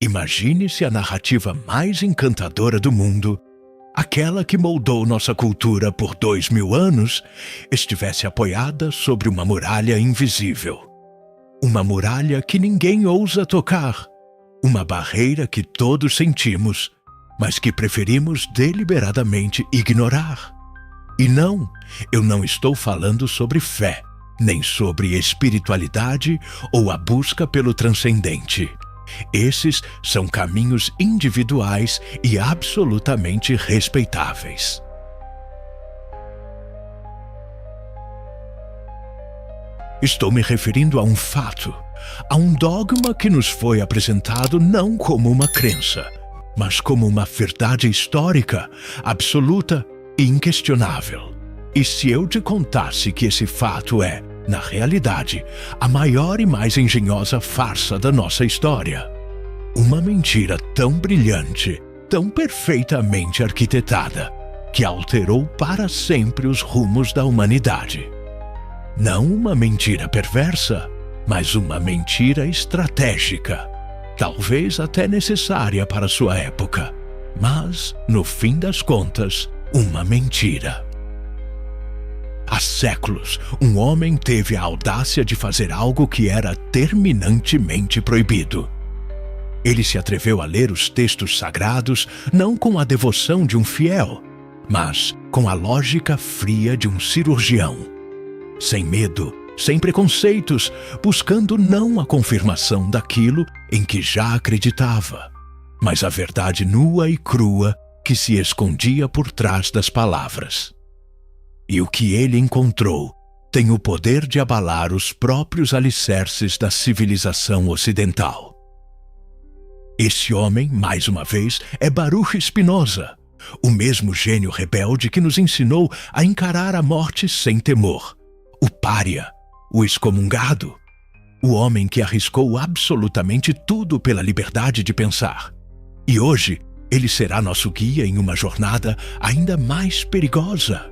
Imagine se a narrativa mais encantadora do mundo, aquela que moldou nossa cultura por 2000 anos, estivesse apoiada sobre uma muralha invisível. Uma muralha que ninguém ousa tocar. Uma barreira que todos sentimos, mas que preferimos deliberadamente ignorar. E não, eu não estou falando sobre fé, nem sobre espiritualidade ou a busca pelo transcendente. Esses são caminhos individuais e absolutamente respeitáveis. Estou me referindo a um fato, a um dogma que nos foi apresentado não como uma crença, mas como uma verdade histórica, absoluta e inquestionável. E se eu te contasse que esse fato é, na realidade, a maior e mais engenhosa farsa da nossa história? Uma mentira tão brilhante, tão perfeitamente arquitetada, que alterou para sempre os rumos da humanidade. Não uma mentira perversa, mas uma mentira estratégica, talvez até necessária para sua época, mas, no fim das contas, uma mentira. Há séculos, um homem teve a audácia de fazer algo que era terminantemente proibido. Ele se atreveu a ler os textos sagrados não com a devoção de um fiel, mas com a lógica fria de um cirurgião. Sem medo, sem preconceitos, buscando não a confirmação daquilo em que já acreditava, mas a verdade nua e crua que se escondia por trás das palavras. E o que ele encontrou tem o poder de abalar os próprios alicerces da civilização ocidental. Esse homem, mais uma vez, é Baruch Spinoza, o mesmo gênio rebelde que nos ensinou a encarar a morte sem temor, o pária, o excomungado, o homem que arriscou absolutamente tudo pela liberdade de pensar. E hoje, ele será nosso guia em uma jornada ainda mais perigosa.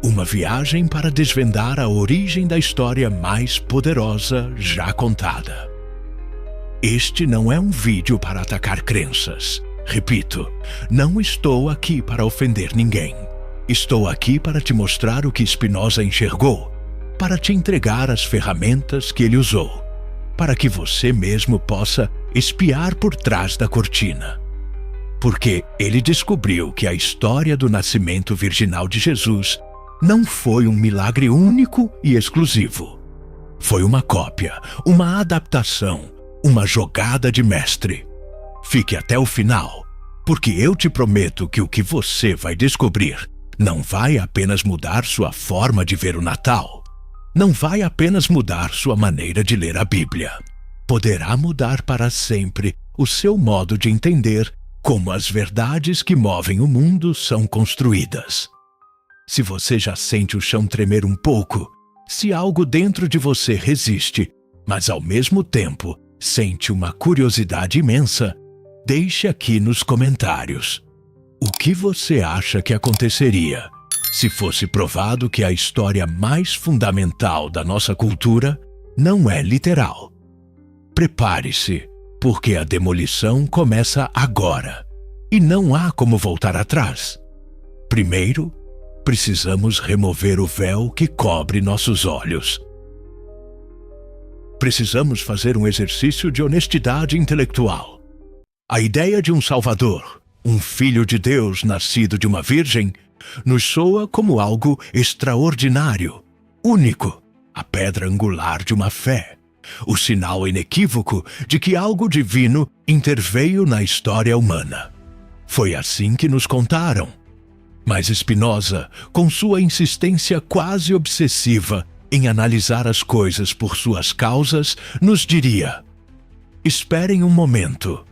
Uma viagem para desvendar a origem da história mais poderosa já contada. Este não é um vídeo para atacar crenças. Repito, não estou aqui para ofender ninguém. Estou aqui para te mostrar o que Spinoza enxergou, para te entregar as ferramentas que ele usou, para que você mesmo possa espiar por trás da cortina. Porque ele descobriu que a história do nascimento virginal de Jesus não foi um milagre único e exclusivo. Foi uma cópia, uma adaptação, uma jogada de mestre. Fique até o final, porque eu te prometo que o que você vai descobrir não vai apenas mudar sua forma de ver o Natal, não vai apenas mudar sua maneira de ler a Bíblia. Poderá mudar para sempre o seu modo de entender como as verdades que movem o mundo são construídas. Se você já sente o chão tremer um pouco, se algo dentro de você resiste, mas ao mesmo tempo sente uma curiosidade imensa, deixe aqui nos comentários. O que você acha que aconteceria se fosse provado que a história mais fundamental da nossa cultura não é literal? Prepare-se, porque a demolição começa agora, e não há como voltar atrás. Primeiro, precisamos remover o véu que cobre nossos olhos. Precisamos fazer um exercício de honestidade intelectual. A ideia de um Salvador, um Filho de Deus nascido de uma virgem, nos soa como algo extraordinário, único, a pedra angular de uma fé, o sinal inequívoco de que algo divino interveio na história humana. Foi assim que nos contaram. Mas Spinoza, com sua insistência quase obsessiva em analisar as coisas por suas causas, nos diria: esperem um momento,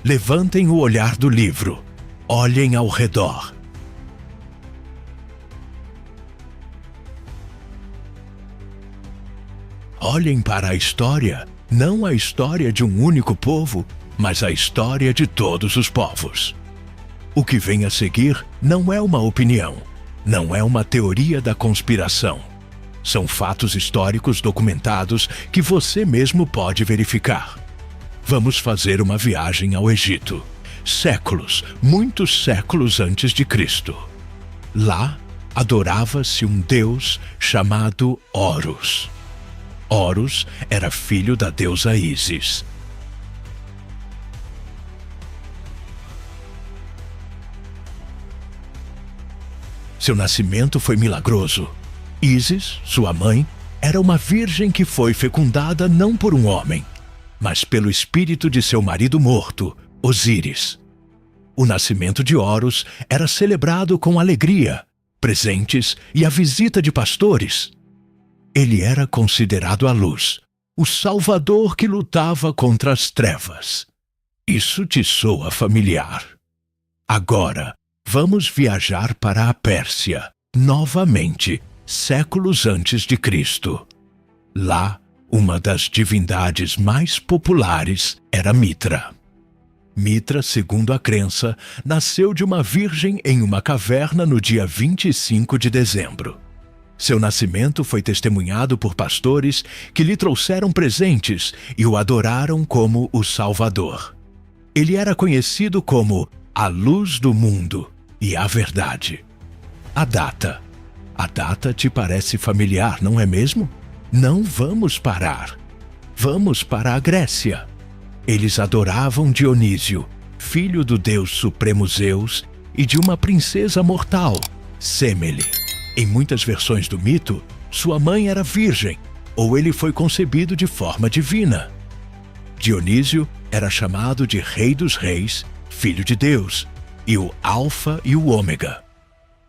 levantem o olhar do livro, olhem ao redor. Olhem para a história, não a história de um único povo, mas a história de todos os povos. O que vem a seguir não é uma opinião, não é uma teoria da conspiração. São fatos históricos documentados que você mesmo pode verificar. vamos fazer uma viagem ao Egito. Séculos, muitos séculos antes de Cristo. Lá, adorava-se um deus chamado Horus. Horus era filho da deusa Ísis. Seu nascimento foi milagroso. Ísis, sua mãe, era uma virgem que foi fecundada não por um homem, mas pelo espírito de seu marido morto, Osíris. O nascimento de Horus era celebrado com alegria, presentes e a visita de pastores. Ele era considerado a luz, o salvador que lutava contra as trevas. Isso te soa familiar. Agora, vamos viajar para a Pérsia, novamente, séculos antes de Cristo. Lá, uma das divindades mais populares era Mitra. Mitra, segundo a crença, nasceu de uma virgem em uma caverna no dia 25 de dezembro. Seu nascimento foi testemunhado por pastores que lhe trouxeram presentes e o adoraram como o Salvador. Ele era conhecido como a luz do mundo e a verdade. A data. A data te parece familiar, não é mesmo? Não vamos parar. Vamos para a Grécia. Eles adoravam Dionísio, filho do deus supremo Zeus e de uma princesa mortal, Semele. Em muitas versões do mito, sua mãe era virgem, ou ele foi concebido de forma divina. Dionísio era chamado de Rei dos Reis, Filho de Deus, e o Alfa e o Ômega.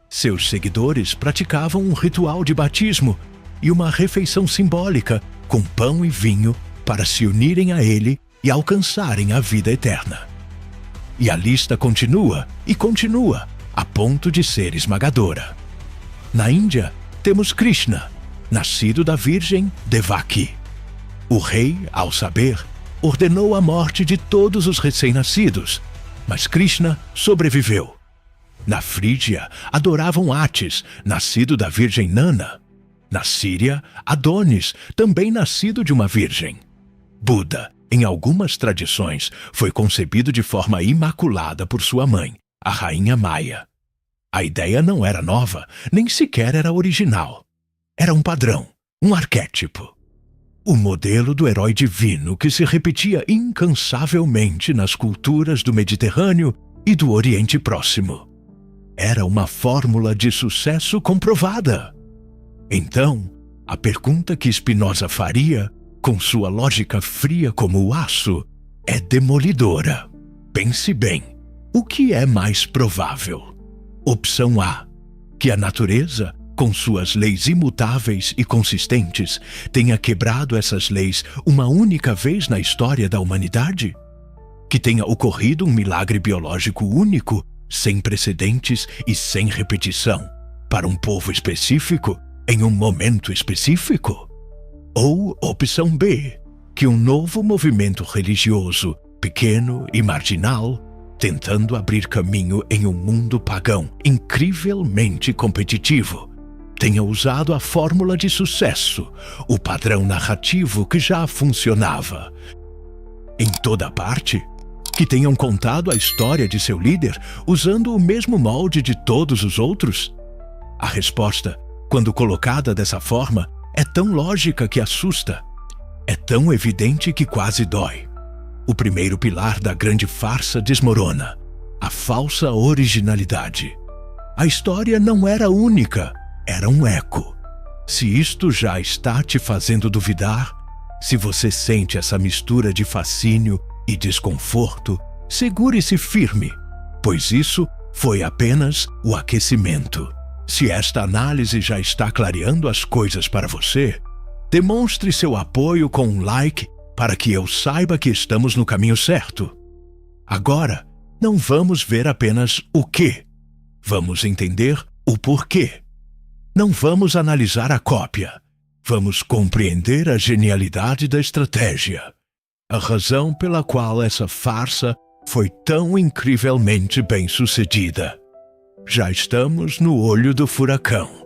Seus seguidores praticavam um ritual de batismo e uma refeição simbólica com pão e vinho para se unirem a ele e alcançarem a vida eterna. E a lista continua e continua, a ponto de ser esmagadora. Na Índia, temos Krishna, nascido da virgem Devaki. O rei, ao saber, ordenou a morte de todos os recém-nascidos, mas Krishna sobreviveu. Na Frígia, adoravam Atis, nascido da virgem Nana. Na Síria, Adonis, também nascido de uma virgem. Buda, em algumas tradições, foi concebido de forma imaculada por sua mãe, a rainha Maia. A ideia não era nova, nem sequer era original. Era um padrão, um arquétipo. O modelo do herói divino que se repetia incansavelmente nas culturas do Mediterrâneo e do Oriente Próximo. Era uma fórmula de sucesso comprovada. Então, a pergunta que Spinoza faria, com sua lógica fria como o aço, é demolidora. Pense bem, o que é mais provável? Opção A, que a natureza, com suas leis imutáveis e consistentes, tenha quebrado essas leis uma única vez na história da humanidade? Que tenha ocorrido um milagre biológico único, sem precedentes e sem repetição, para um povo específico, em um momento específico? Ou opção B, que um novo movimento religioso, pequeno e marginal, tentando abrir caminho em um mundo pagão incrivelmente competitivo, tenha usado a fórmula de sucesso, o padrão narrativo que já funcionava em toda parte, que tenham contado a história de seu líder usando o mesmo molde de todos os outros? A resposta, quando colocada dessa forma, é tão lógica que assusta. É tão evidente que quase dói. O primeiro pilar da grande farsa desmorona: a falsa originalidade. A história não era única, era um eco. Se isto já está te fazendo duvidar, se você sente essa mistura de fascínio e desconforto, segure-se firme, pois isso foi apenas o aquecimento. Se esta análise já está clareando as coisas para você, demonstre seu apoio com um like para que eu saiba que estamos no caminho certo. Agora, não vamos ver apenas o que, vamos entender o porquê. Não vamos analisar a cópia, vamos compreender a genialidade da estratégia, a razão pela qual essa farsa foi tão incrivelmente bem-sucedida. Já estamos no olho do furacão.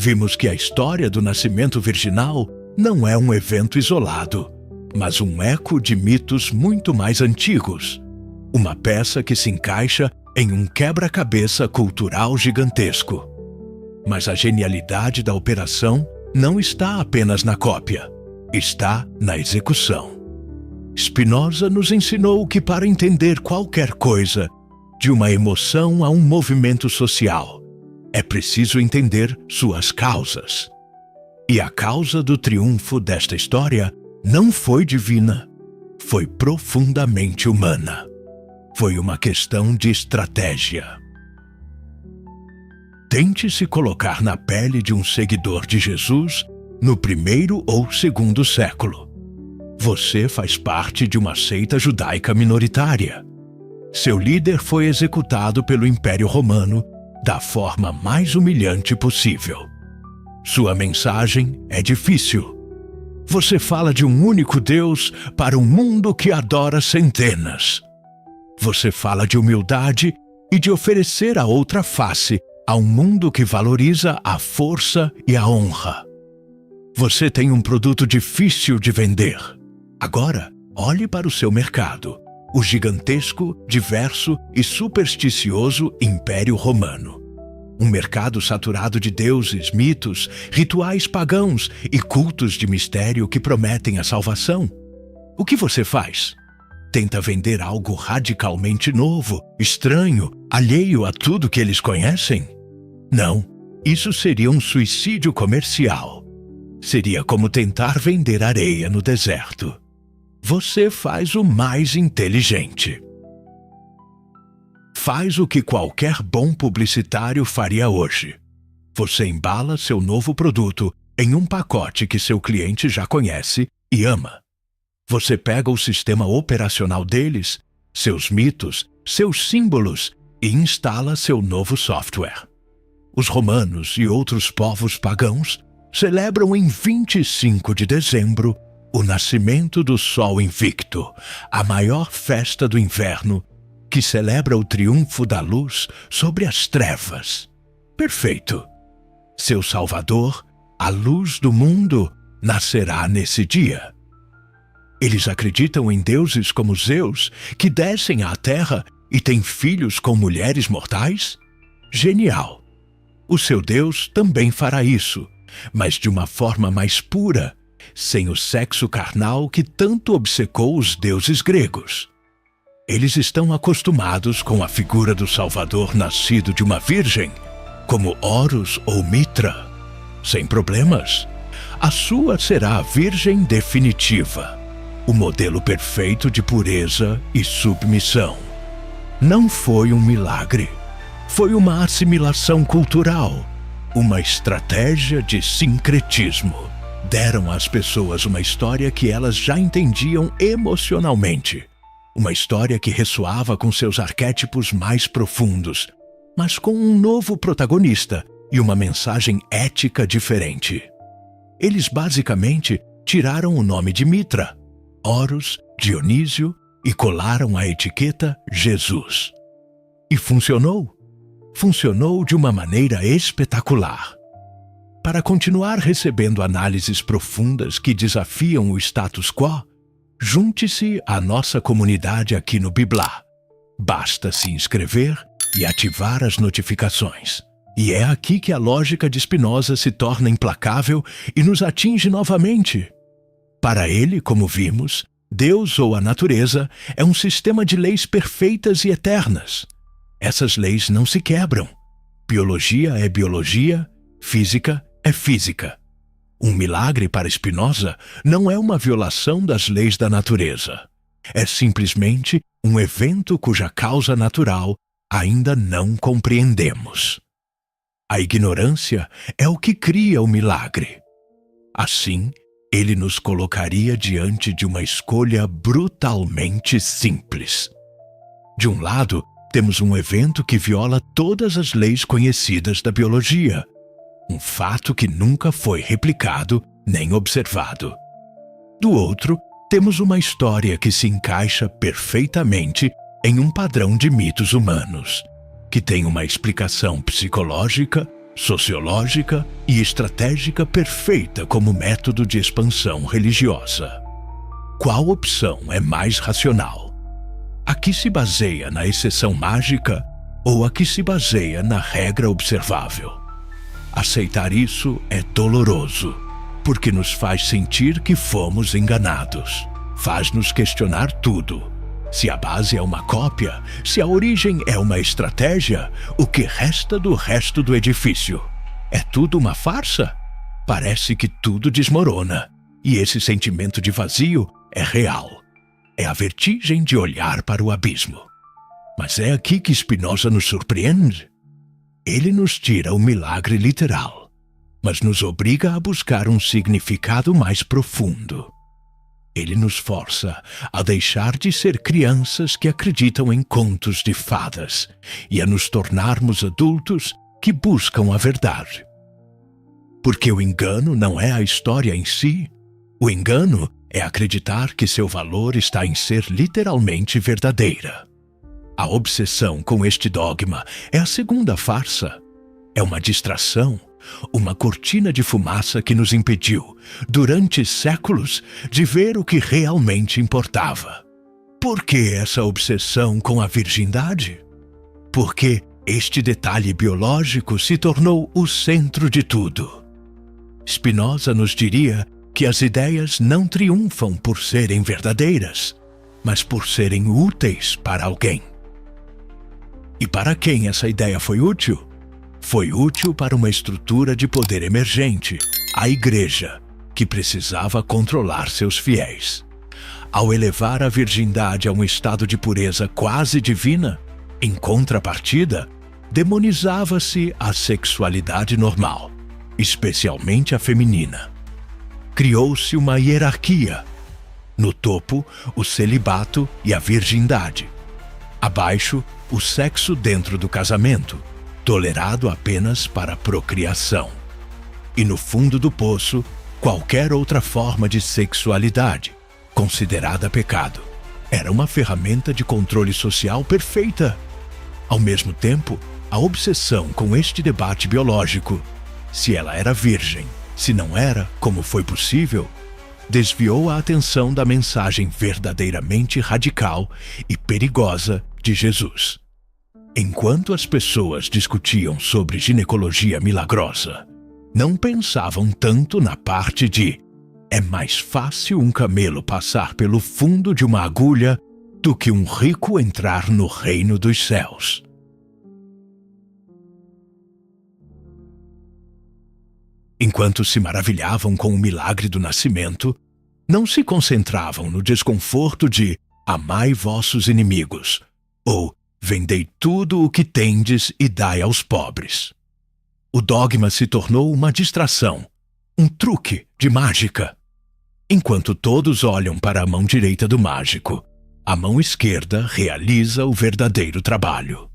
vimos que a história do nascimento virginal não é um evento isolado, mas um eco de mitos muito mais antigos. Uma peça que se encaixa em um quebra-cabeça cultural gigantesco. Mas a genialidade da operação não está apenas na cópia, está na execução. Spinoza nos ensinou que para entender qualquer coisa, de uma emoção a um movimento social, é preciso entender suas causas. E a causa do triunfo desta história não foi divina, foi profundamente humana. Foi uma questão de estratégia. Tente se colocar na pele de um seguidor de Jesus no 1º ou 2º século. Você faz parte de uma seita judaica minoritária. Seu líder foi executado pelo Império Romano da forma mais humilhante possível. Sua mensagem é difícil. Você fala de um único Deus para um mundo que adora centenas. Você fala de humildade e de oferecer a outra face a um mundo que valoriza a força e a honra. Você tem um produto difícil de vender. Agora, olhe para o seu mercado, o gigantesco, diverso e supersticioso Império Romano. Um mercado saturado de deuses, mitos, rituais pagãos e cultos de mistério que prometem a salvação. O que você faz? Tenta vender algo radicalmente novo, estranho, alheio a tudo que eles conhecem? Não, isso seria um suicídio comercial. Seria como tentar vender areia no deserto. Você faz o mais inteligente. Faz o que qualquer bom publicitário faria hoje. Você embala seu novo produto em um pacote que seu cliente já conhece e ama. Você pega o sistema operacional deles, seus mitos, seus símbolos e instala seu novo software. Os romanos e outros povos pagãos celebram em 25 de dezembro o nascimento do Sol Invicto, a maior festa do inverno, que celebra o triunfo da luz sobre as trevas. Perfeito! Seu Salvador, a luz do mundo, nascerá nesse dia. Eles acreditam em deuses como Zeus, que descem à terra e têm filhos com mulheres mortais? Genial! O seu Deus também fará isso, mas de uma forma mais pura, sem o sexo carnal que tanto obcecou os deuses gregos. Eles estão acostumados com a figura do Salvador nascido de uma virgem, como Horus ou Mitra. Sem problemas. A sua será a virgem definitiva, o modelo perfeito de pureza e submissão. Não foi um milagre. Foi uma assimilação cultural, uma estratégia de sincretismo. Deram às pessoas uma história que elas já entendiam emocionalmente. Uma história que ressoava com seus arquétipos mais profundos, mas com um novo protagonista e uma mensagem ética diferente. Eles basicamente tiraram o nome de Mitra, Horus, Dionísio e colaram a etiqueta Jesus. E funcionou. Funcionou de uma maneira espetacular. Para continuar recebendo análises profundas que desafiam o status quo, junte-se à nossa comunidade aqui no Biblá. Basta se inscrever e ativar as notificações. E é aqui que a lógica de Spinoza se torna implacável e nos atinge novamente. Para ele, como vimos, Deus ou a natureza é um sistema de leis perfeitas e eternas. Essas leis não se quebram. Biologia é biologia, física é física. Um milagre para Spinoza não é uma violação das leis da natureza. É simplesmente um evento cuja causa natural ainda não compreendemos. A ignorância é o que cria o milagre. Assim, ele nos colocaria diante de uma escolha brutalmente simples. De um lado, temos um evento que viola todas as leis conhecidas da biologia. Um fato que nunca foi replicado nem observado. Do outro, temos uma história que se encaixa perfeitamente em um padrão de mitos humanos, que tem uma explicação psicológica, sociológica e estratégica perfeita como método de expansão religiosa. Qual opção é mais racional? A que se baseia na exceção mágica ou a que se baseia na regra observável? Aceitar isso é doloroso, porque nos faz sentir que fomos enganados. Faz-nos questionar tudo. Se a base é uma cópia, se a origem é uma estratégia, o que resta do resto do edifício? É tudo uma farsa? Parece que tudo desmorona, e esse sentimento de vazio é real. É a vertigem de olhar para o abismo. Mas é aqui que Spinoza nos surpreende. Ele nos tira o milagre literal, mas nos obriga a buscar um significado mais profundo. Ele nos força a deixar de ser crianças que acreditam em contos de fadas e a nos tornarmos adultos que buscam a verdade. Porque o engano não é a história em si. O engano é acreditar que seu valor está em ser literalmente verdadeira. A obsessão com este dogma é a segunda farsa. É uma distração, uma cortina de fumaça que nos impediu, durante séculos, de ver o que realmente importava. Por que essa obsessão com a virgindade? Porque este detalhe biológico se tornou o centro de tudo. Spinoza nos diria que as ideias não triunfam por serem verdadeiras, mas por serem úteis para alguém. E para quem essa ideia foi útil? Foi útil para uma estrutura de poder emergente, a Igreja, que precisava controlar seus fiéis. Ao elevar a virgindade a um estado de pureza quase divina, em contrapartida, demonizava-se a sexualidade normal, especialmente a feminina. Criou-se uma hierarquia. No topo, o celibato e a virgindade. Abaixo, o sexo dentro do casamento, tolerado apenas para a procriação. E no fundo do poço, qualquer outra forma de sexualidade, considerada pecado. Era uma ferramenta de controle social perfeita. Ao mesmo tempo, a obsessão com este debate biológico, se ela era virgem, se não era, como foi possível, desviou a atenção da mensagem verdadeiramente radical e perigosa de Jesus. Enquanto as pessoas discutiam sobre ginecologia milagrosa, não pensavam tanto na parte de é mais fácil um camelo passar pelo fundo de uma agulha do que um rico entrar no reino dos céus. Enquanto se maravilhavam com o milagre do nascimento, não se concentravam no desconforto de amai vossos inimigos, ou vendei tudo o que tendes e dai aos pobres. O dogma se tornou uma distração, um truque de mágica. Enquanto todos olham para a mão direita do mágico, a mão esquerda realiza o verdadeiro trabalho.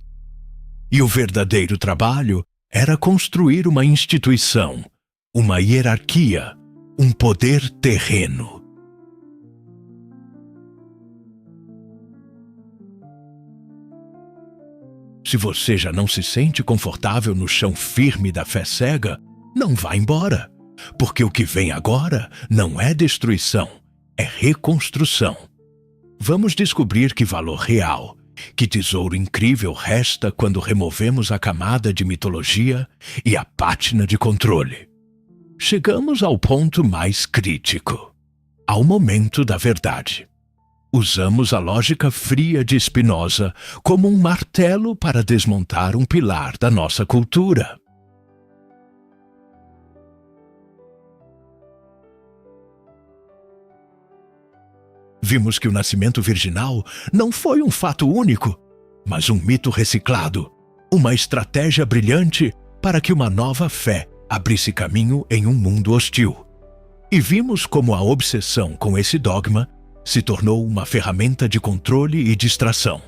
E o verdadeiro trabalho era construir uma instituição, uma hierarquia, um poder terreno. Se você já não se sente confortável no chão firme da fé cega, não vá embora, porque o que vem agora não é destruição, é reconstrução. Vamos descobrir que valor real, que tesouro incrível resta quando removemos a camada de mitologia e a pátina de controle. Chegamos ao ponto mais crítico, ao momento da verdade. Usamos a lógica fria de Spinoza como um martelo para desmontar um pilar da nossa cultura. Vimos que o nascimento virginal não foi um fato único, mas um mito reciclado, uma estratégia brilhante para que uma nova fé abrisse caminho em um mundo hostil. E vimos como a obsessão com esse dogma se tornou uma ferramenta de controle e distração.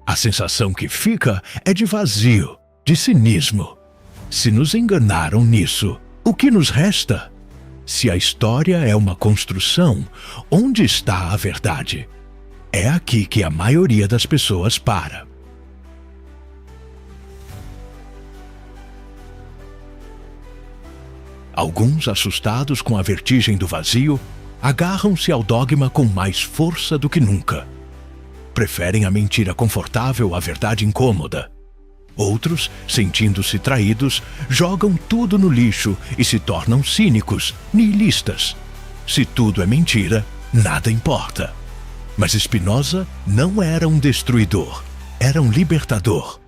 A sensação que fica é de vazio, de cinismo. Se nos enganaram nisso, o que nos resta? Se a história é uma construção, onde está a verdade? É aqui que a maioria das pessoas para. Alguns, assustados com a vertigem do vazio, agarram-se ao dogma com mais força do que nunca. Preferem a mentira confortável à verdade incômoda. Outros, sentindo-se traídos, jogam tudo no lixo e se tornam cínicos, nihilistas. Se tudo é mentira, nada importa. Mas Spinoza não era um destruidor, era um libertador.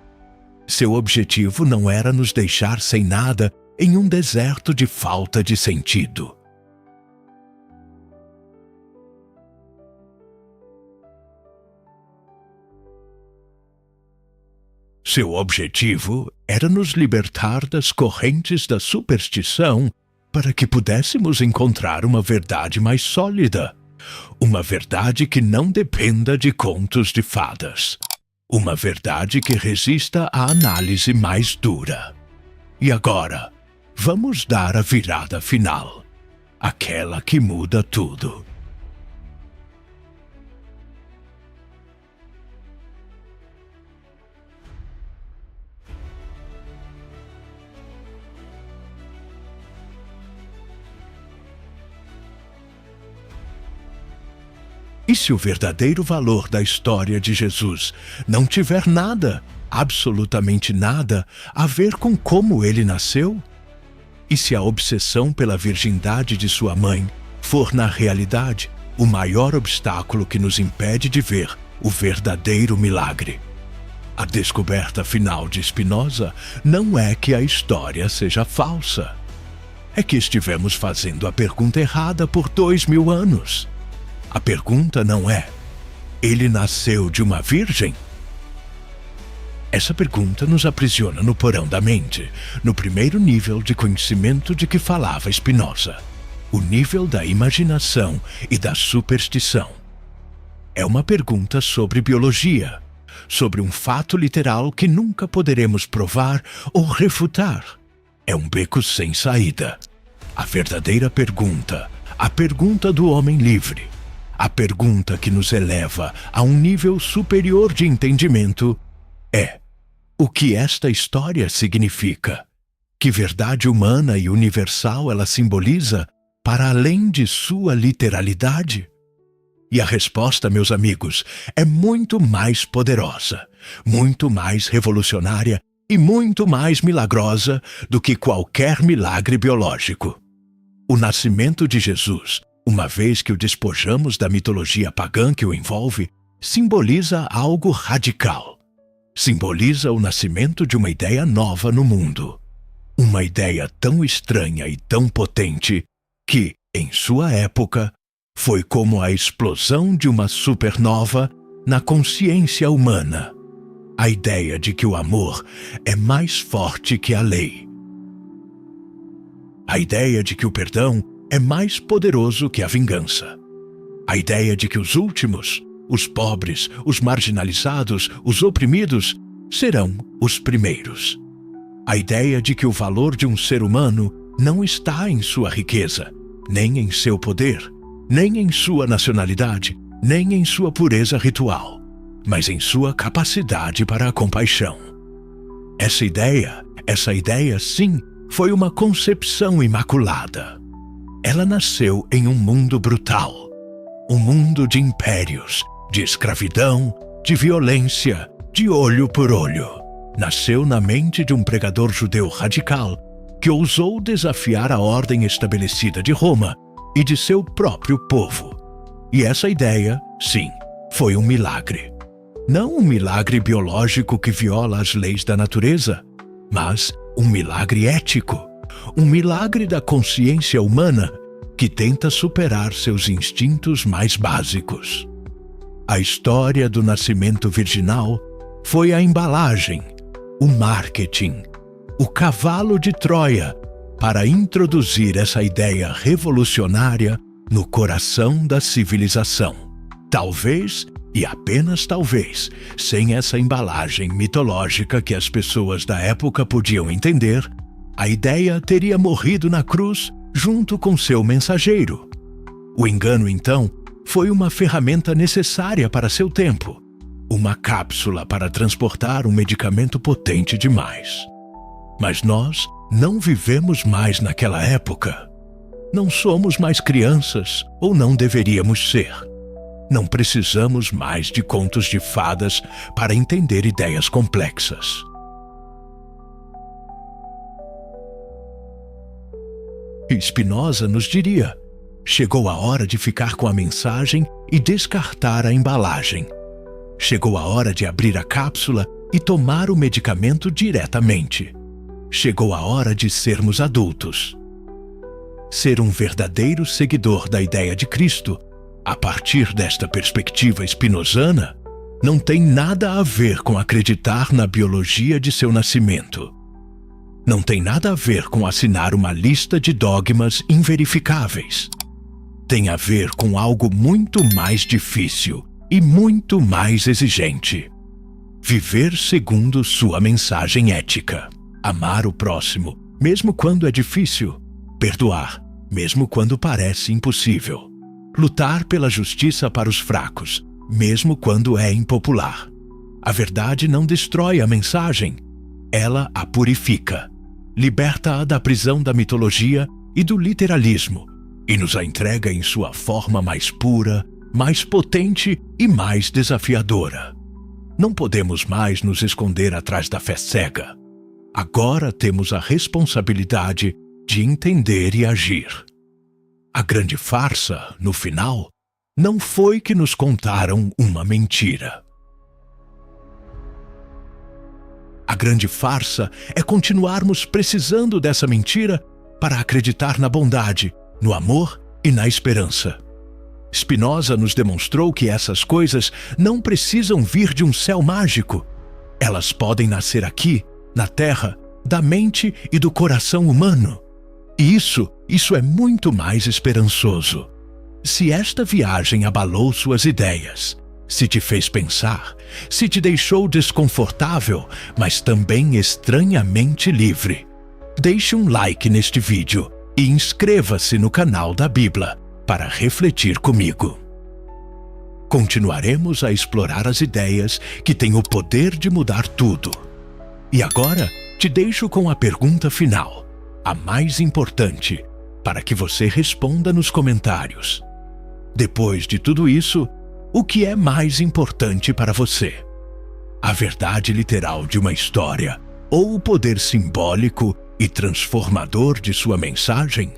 Seu objetivo não era nos deixar sem nada em um deserto de falta de sentido. Seu objetivo era nos libertar das correntes da superstição para que pudéssemos encontrar uma verdade mais sólida. Uma verdade que não dependa de contos de fadas. Uma verdade que resista à análise mais dura. E agora, vamos dar a virada final. Aquela que muda tudo. E se o verdadeiro valor da história de Jesus não tiver nada, absolutamente nada, a ver com como ele nasceu? E se a obsessão pela virgindade de sua mãe for, na realidade, o maior obstáculo que nos impede de ver o verdadeiro milagre? A descoberta final de Spinoza não é que a história seja falsa. É que estivemos fazendo a pergunta errada por 2000 anos. A pergunta não é: ele nasceu de uma virgem? Essa pergunta nos aprisiona no porão da mente, no primeiro nível de conhecimento de que falava Spinoza, o nível da imaginação e da superstição. É uma pergunta sobre biologia, sobre um fato literal que nunca poderemos provar ou refutar. É um beco sem saída. A verdadeira pergunta, a pergunta do homem livre, a pergunta que nos eleva a um nível superior de entendimento é: o que esta história significa? Que verdade humana e universal ela simboliza para além de sua literalidade? E a resposta, meus amigos, é muito mais poderosa, muito mais revolucionária e muito mais milagrosa do que qualquer milagre biológico. O nascimento de Jesus, uma vez que o despojamos da mitologia pagã que o envolve, simboliza algo radical. Simboliza o nascimento de uma ideia nova no mundo. Uma ideia tão estranha e tão potente que, em sua época, foi como a explosão de uma supernova na consciência humana. A ideia de que o amor é mais forte que a lei. A ideia de que o perdão é mais poderoso que a vingança. A ideia de que os últimos, os pobres, os marginalizados, os oprimidos, serão os primeiros. A ideia de que o valor de um ser humano não está em sua riqueza, nem em seu poder, nem em sua nacionalidade, nem em sua pureza ritual, mas em sua capacidade para a compaixão. Essa ideia sim, foi uma concepção imaculada. Ela nasceu em um mundo brutal, um mundo de impérios, de escravidão, de violência, de olho por olho. Nasceu na mente de um pregador judeu radical que ousou desafiar a ordem estabelecida de Roma e de seu próprio povo. E essa ideia, sim, foi um milagre. Não um milagre biológico que viola as leis da natureza, mas um milagre ético, um milagre da consciência humana que tenta superar seus instintos mais básicos. A história do nascimento virginal foi a embalagem, o marketing, o cavalo de Troia para introduzir essa ideia revolucionária no coração da civilização. Talvez, e apenas talvez, sem essa embalagem mitológica que as pessoas da época podiam entender, a ideia teria morrido na cruz junto com seu mensageiro. O engano, então, foi uma ferramenta necessária para seu tempo, uma cápsula para transportar um medicamento potente demais. Mas nós Não vivemos mais naquela época. Não somos mais crianças, ou não deveríamos ser. Não precisamos mais de contos de fadas para entender ideias complexas. Spinoza nos diria: chegou a hora de ficar com a mensagem e descartar a embalagem. Chegou a hora de abrir a cápsula e tomar o medicamento diretamente. Chegou a hora de sermos adultos. Ser um verdadeiro seguidor da ideia de Cristo, a partir desta perspectiva spinozana, não tem nada a ver com acreditar na biologia de seu nascimento. Não tem nada a ver com assinar uma lista de dogmas inverificáveis. Tem a ver com algo muito mais difícil e muito mais exigente. Viver segundo sua mensagem ética. Amar o próximo, mesmo quando é difícil. Perdoar, mesmo quando parece impossível. Lutar pela justiça para os fracos, mesmo quando é impopular. A verdade não destrói a mensagem, ela a purifica. Liberta-a da prisão da mitologia e do literalismo e nos a entrega em sua forma mais pura, mais potente e mais desafiadora. Não podemos mais nos esconder atrás da fé cega. Agora temos a responsabilidade de entender e agir. A grande farsa, no final, não foi que nos contaram uma mentira. A grande farsa é continuarmos precisando dessa mentira para acreditar na bondade, no amor e na esperança. Spinoza nos demonstrou que essas coisas não precisam vir de um céu mágico. Elas podem nascer aqui, na terra, da mente e do coração humano. E isso é muito mais esperançoso. Se esta viagem abalou suas ideias, se te fez pensar, se te deixou desconfortável, mas também estranhamente livre, deixe um like neste vídeo e inscreva-se no canal da Bíblia para refletir comigo. Continuaremos a explorar as ideias que têm o poder de mudar tudo. E agora te deixo com a pergunta final, a mais importante, para que você responda nos comentários. Depois de tudo isso, o que é mais importante para você? A verdade literal de uma história ou o poder simbólico e transformador de sua mensagem?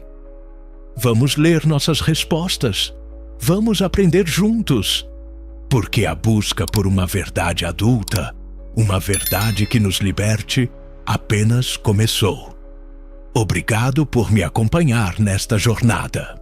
Vamos ler nossas respostas. Vamos aprender juntos. Porque a busca por uma verdade adulta, uma verdade que nos liberte, apenas começou. Obrigado por me acompanhar nesta jornada.